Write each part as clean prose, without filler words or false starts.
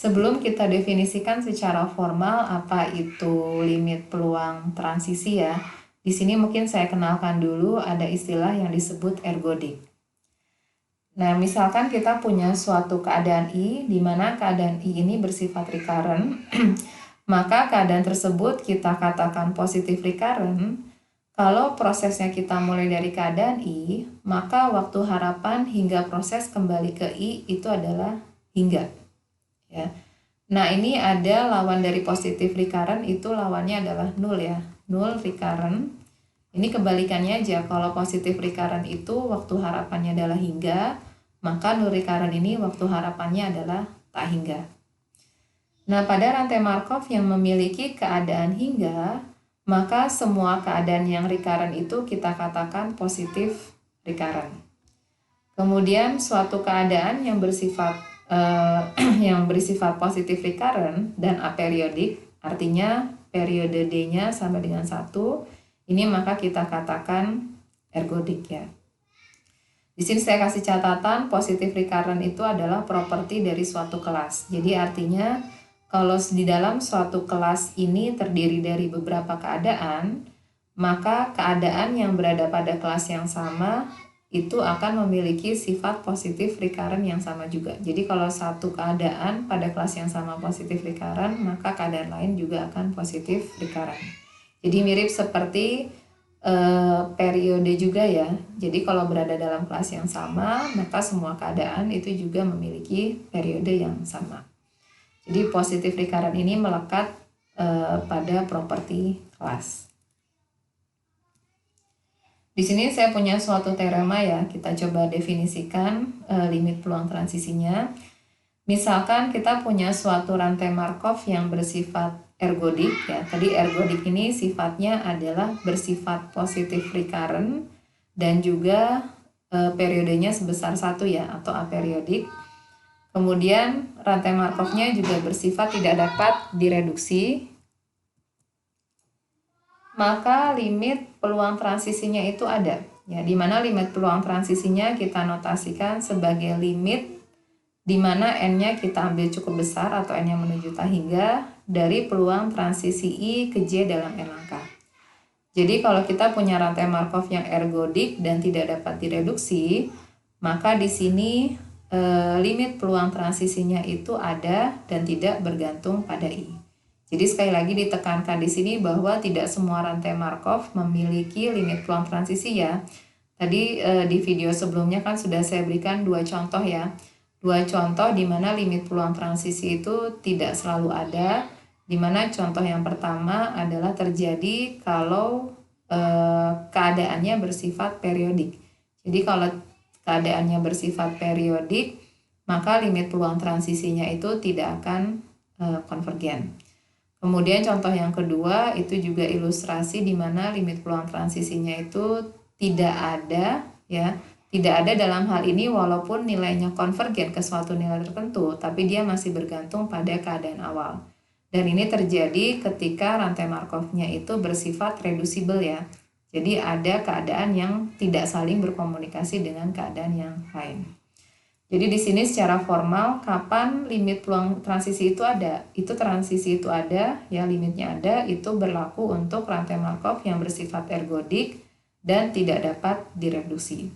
Sebelum kita definisikan secara formal apa itu limit peluang transisi ya, di sini mungkin saya kenalkan dulu ada istilah yang disebut ergodik. Nah, misalkan kita punya suatu keadaan I, di mana keadaan I ini bersifat recurrent, maka keadaan tersebut kita katakan positif recurrent. Kalau prosesnya kita mulai dari keadaan I, maka waktu harapan hingga proses kembali ke I itu adalah hingga. Ya. Nah, ini ada lawan dari positif recurrent, itu lawannya adalah nul ya. Nul recurrent. Ini kebalikannya aja, kalau positif recurrent itu waktu harapannya adalah hingga, maka nul recurrent ini waktu harapannya adalah tak hingga. Nah, pada rantai Markov yang memiliki keadaan hingga, maka semua keadaan yang recurrent itu kita katakan positif recurrent. Kemudian suatu keadaan yang bersifat positif recurrent dan aperiodic, artinya periode D-nya sama dengan 1, ini maka kita katakan ergodik ya. Di sini saya kasih catatan, positif recurrent itu adalah properti dari suatu kelas. Jadi artinya kalau di dalam suatu kelas ini terdiri dari beberapa keadaan, maka keadaan yang berada pada kelas yang sama itu akan memiliki sifat positif recurrent yang sama juga. Jadi kalau satu keadaan pada kelas yang sama positif recurrent, maka keadaan lain juga akan positif recurrent. Jadi mirip seperti periode juga ya. Jadi kalau berada dalam kelas yang sama, maka semua keadaan itu juga memiliki periode yang sama. Jadi positif recurrent ini melekat pada properti kelas. Di sini saya punya suatu teorema ya, kita coba definisikan limit peluang transisinya. Misalkan kita punya suatu rantai Markov yang bersifat ergodik ya. Tadi ergodik ini sifatnya adalah bersifat positif recurrent dan juga periodenya sebesar 1 ya, atau aperiodic. Kemudian rantai Markovnya juga bersifat tidak dapat direduksi. Maka limit peluang transisinya itu ada ya, di mana limit peluang transisinya kita notasikan sebagai limit di mana n-nya kita ambil cukup besar atau n yang menuju tak hingga dari peluang transisi I ke J dalam n langkah. Jadi kalau kita punya rantai Markov yang ergodik dan tidak dapat direduksi, maka di sini limit peluang transisinya itu ada dan tidak bergantung pada I. Jadi sekali lagi ditekankan di sini bahwa tidak semua rantai Markov memiliki limit peluang transisi ya. Tadi di video sebelumnya kan sudah saya berikan 2 contoh ya. 2 contoh di mana limit peluang transisi itu tidak selalu ada. Di mana contoh yang pertama adalah terjadi kalau keadaannya bersifat periodik. Jadi kalau keadaannya bersifat periodik, maka limit peluang transisinya itu tidak akan konvergen. Kemudian contoh yang kedua itu juga ilustrasi di mana limit peluang transisinya itu tidak ada ya. Tidak ada dalam hal ini walaupun nilainya konvergen ke suatu nilai tertentu, tapi dia masih bergantung pada keadaan awal. Dan ini terjadi ketika rantai Markovnya itu bersifat reducible ya. Jadi ada keadaan yang tidak saling berkomunikasi dengan keadaan yang lain. Jadi di sini secara formal kapan limit peluang transisi itu ada? Itu transisi itu ada, ya limitnya ada, itu berlaku untuk rantai Markov yang bersifat ergodik dan tidak dapat direduksi.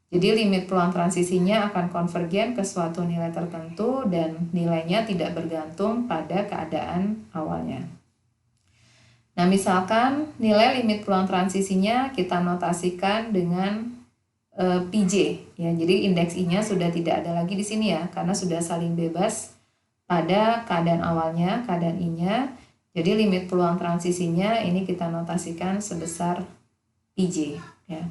Jadi limit peluang transisinya akan konvergen ke suatu nilai tertentu dan nilainya tidak bergantung pada keadaan awalnya. Nah, misalkan nilai limit peluang transisinya kita notasikan dengan PJ ya. Jadi indeks I-nya sudah tidak ada lagi di sini ya, karena sudah saling bebas pada keadaan awalnya, keadaan I-nya. Jadi limit peluang transisinya ini kita notasikan sebesar PJ ya.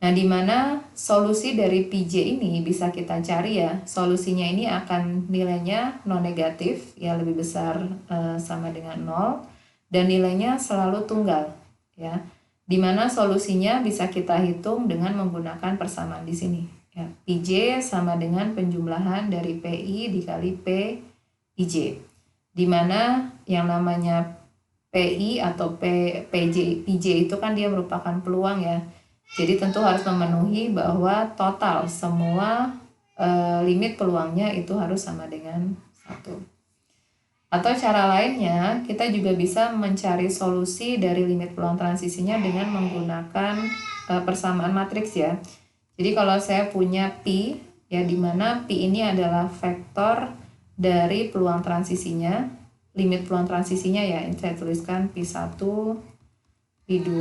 Nah, di mana solusi dari PJ ini bisa kita cari ya. Solusinya ini akan nilainya non negatif ya, lebih besar sama dengan 0 dan nilainya selalu tunggal ya. Di mana solusinya bisa kita hitung dengan menggunakan persamaan di sini ya. PJ sama dengan penjumlahan dari PI dikali PIJ. Di mana yang namanya PI atau PJ itu kan dia merupakan peluang ya. Jadi tentu harus memenuhi bahwa total semua limit peluangnya itu harus sama dengan 1. Atau cara lainnya, kita juga bisa mencari solusi dari limit peluang transisinya dengan menggunakan persamaan matriks ya. Jadi kalau saya punya P, ya di mana P ini adalah vektor dari peluang transisinya, limit peluang transisinya ya, ini saya tuliskan P1, P2,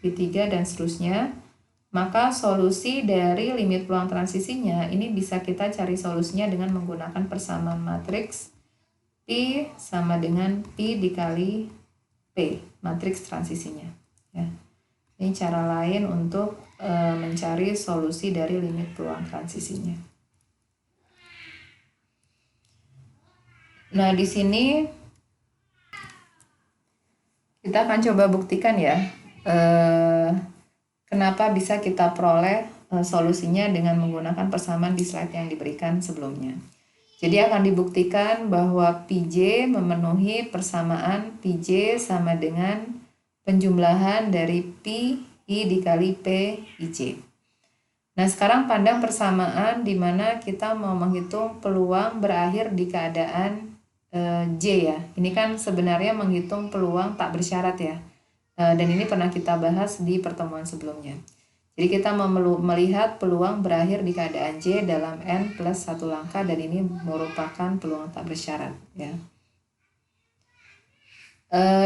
P3, dan seterusnya. Maka solusi dari limit peluang transisinya ini bisa kita cari solusinya dengan menggunakan persamaan matriks P sama dengan P dikali P, matriks transisinya. Ya. Ini cara lain untuk mencari solusi dari limit peluang transisinya. Nah, di sini kita akan coba buktikan ya, kenapa bisa kita peroleh solusinya dengan menggunakan persamaan di slide yang diberikan sebelumnya. Jadi akan dibuktikan bahwa Pj memenuhi persamaan Pj sama dengan penjumlahan dari Pi dikali P IJ. Nah, sekarang pandang persamaan di mana kita mau menghitung peluang berakhir di keadaan J ya. Ini kan sebenarnya menghitung peluang tak bersyarat ya. Dan ini pernah kita bahas di pertemuan sebelumnya. Jadi kita melihat peluang berakhir di keadaan J dalam N plus 1 langkah, dan ini merupakan peluang tak bersyarat ya.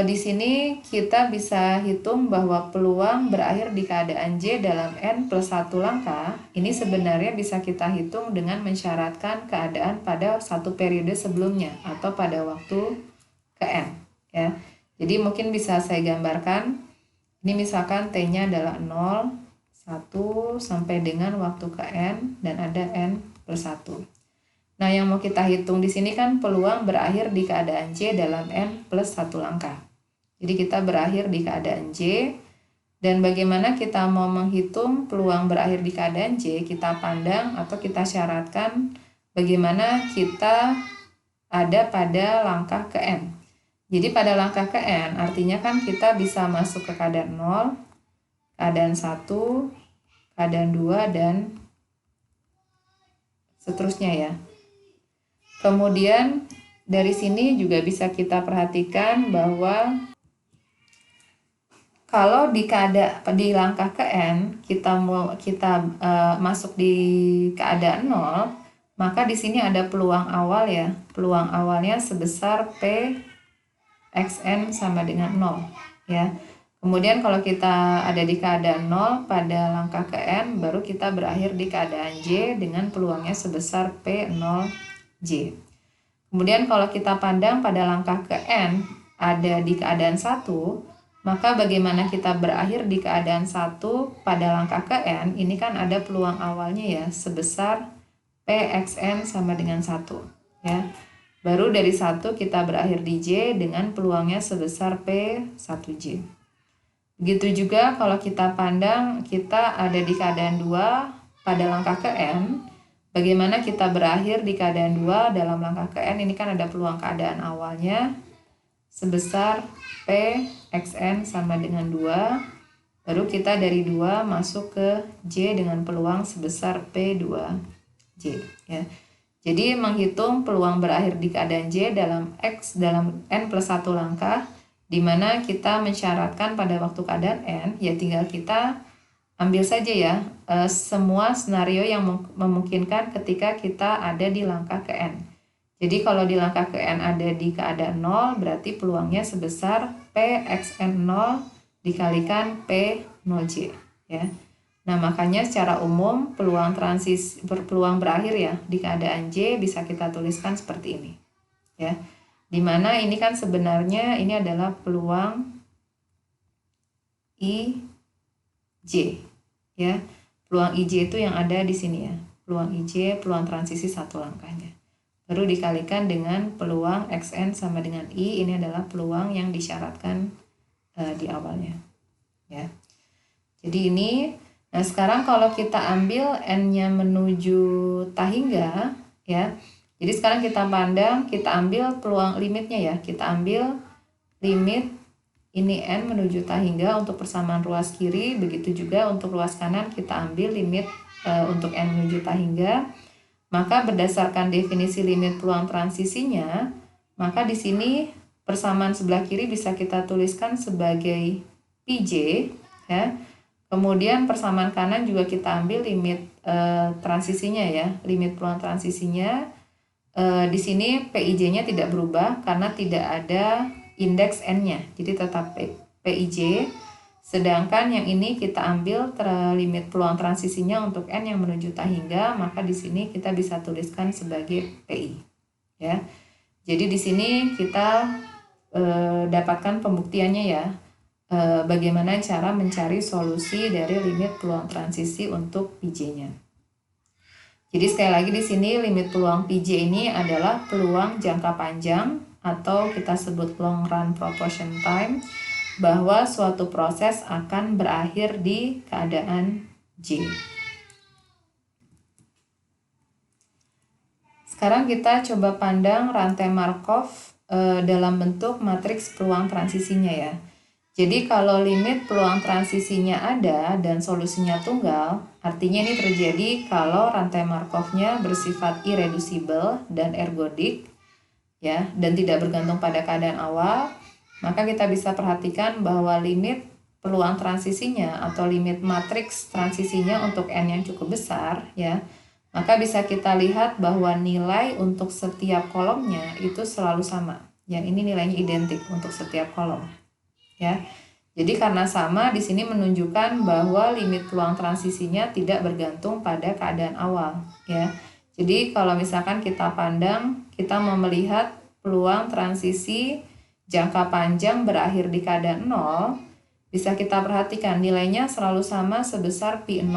Di sini kita bisa hitung bahwa peluang berakhir di keadaan J dalam N plus 1 langkah ini sebenarnya bisa kita hitung dengan mensyaratkan keadaan pada satu periode sebelumnya atau pada waktu ke N ya. Jadi mungkin bisa saya gambarkan. Ini misalkan T-nya adalah 0, 1 sampai dengan waktu ke N, dan ada N plus 1. Nah, yang mau kita hitung di sini kan peluang berakhir di keadaan J dalam N plus 1 langkah. Jadi kita berakhir di keadaan J, dan bagaimana kita mau menghitung peluang berakhir di keadaan J, kita pandang atau kita syaratkan bagaimana kita ada pada langkah ke N. Jadi pada langkah ke N artinya kan kita bisa masuk ke keadaan 0, keadaan 1, keadaan 2, dan seterusnya ya. Kemudian dari sini juga bisa kita perhatikan bahwa kalau di langkah ke N kita masuk di keadaan 0, maka di sini ada peluang awal ya. Peluang awalnya sebesar P XN sama dengan 0 ya. Kemudian kalau kita ada di keadaan 0 pada langkah ke N, baru kita berakhir di keadaan J dengan peluangnya sebesar P0J. Kemudian kalau kita pandang pada langkah ke N ada di keadaan 1, maka bagaimana kita berakhir di keadaan 1 pada langkah ke N, ini kan ada peluang awalnya ya sebesar PXN sama dengan 1 ya. Baru dari 1 kita berakhir di J dengan peluangnya sebesar P1J. Begitu juga kalau kita pandang kita ada di keadaan 2 pada langkah ke N, bagaimana kita berakhir di keadaan 2 dalam langkah ke N, ini kan ada peluang keadaan awalnya sebesar P XN sama dengan 2, baru kita dari 2 masuk ke J dengan peluang sebesar P2J ya. Jadi menghitung peluang berakhir di keadaan J dalam N plus 1 langkah, di mana kita mensyaratkan pada waktu keadaan N, ya tinggal kita ambil saja ya semua skenario yang memungkinkan ketika kita ada di langkah ke N. Jadi kalau di langkah ke N ada di keadaan 0, berarti peluangnya sebesar PXN 0 dikalikan P0J ya. Nah, makanya secara umum peluang berakhir ya di keadaan J bisa kita tuliskan seperti ini ya. Dimana ini kan sebenarnya ini adalah peluang IJ ya. Peluang IJ itu yang ada di sini ya. Peluang IJ, peluang transisi satu langkahnya. Baru dikalikan dengan peluang XN sama dengan I, ini adalah peluang yang disyaratkan di awalnya ya. Jadi ini, nah sekarang kalau kita ambil N-nya menuju tahingga ya. Jadi sekarang kita pandang, kita ambil peluang limitnya ya. Kita ambil limit ini N menuju tahingga untuk persamaan ruas kiri. Begitu juga untuk ruas kanan kita ambil limit untuk N menuju tahingga. Maka berdasarkan definisi limit peluang transisinya, maka di sini persamaan sebelah kiri bisa kita tuliskan sebagai PJ, ya. Kemudian persamaan kanan juga kita ambil limit transisinya, ya, limit peluang transisinya. Di sini PIJ-nya tidak berubah karena tidak ada indeks N-nya, jadi tetap PIJ. Sedangkan yang ini kita ambil limit peluang transisinya untuk N yang menuju tak hingga, maka di sini kita bisa tuliskan sebagai PI, ya. Jadi di sini kita dapatkan pembuktiannya, ya, bagaimana cara mencari solusi dari limit peluang transisi untuk PJ-nya. Jadi sekali lagi di sini limit peluang PJ ini adalah peluang jangka panjang atau kita sebut long run proportion time, bahwa suatu proses akan berakhir di keadaan J. Sekarang kita coba pandang rantai Markov dalam bentuk matriks peluang transisinya, ya. Jadi kalau limit peluang transisinya ada dan solusinya tunggal, artinya ini terjadi kalau rantai Markov-nya bersifat irreducible dan ergodik, ya, dan tidak bergantung pada keadaan awal, maka kita bisa perhatikan bahwa limit peluang transisinya atau limit matriks transisinya untuk N yang cukup besar, ya, maka bisa kita lihat bahwa nilai untuk setiap kolomnya itu selalu sama. Yang ini nilainya identik untuk setiap kolom, ya. Jadi karena sama, di sini menunjukkan bahwa limit peluang transisinya tidak bergantung pada keadaan awal, ya. Jadi kalau misalkan kita pandang, kita mau melihat peluang transisi jangka panjang berakhir di keadaan 0, bisa kita perhatikan nilainya selalu sama sebesar P0,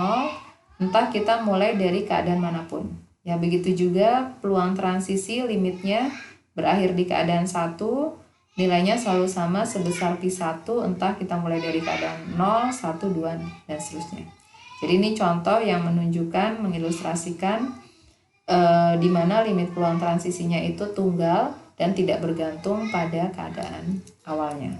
entah kita mulai dari keadaan manapun. Ya, begitu juga peluang transisi limitnya berakhir di keadaan 1, nilainya selalu sama sebesar P1, entah kita mulai dari keadaan 0, 1, 2, dan seterusnya. Jadi ini contoh yang menunjukkan, mengilustrasikan di mana limit peluang transisinya itu tunggal dan tidak bergantung pada keadaan awalnya.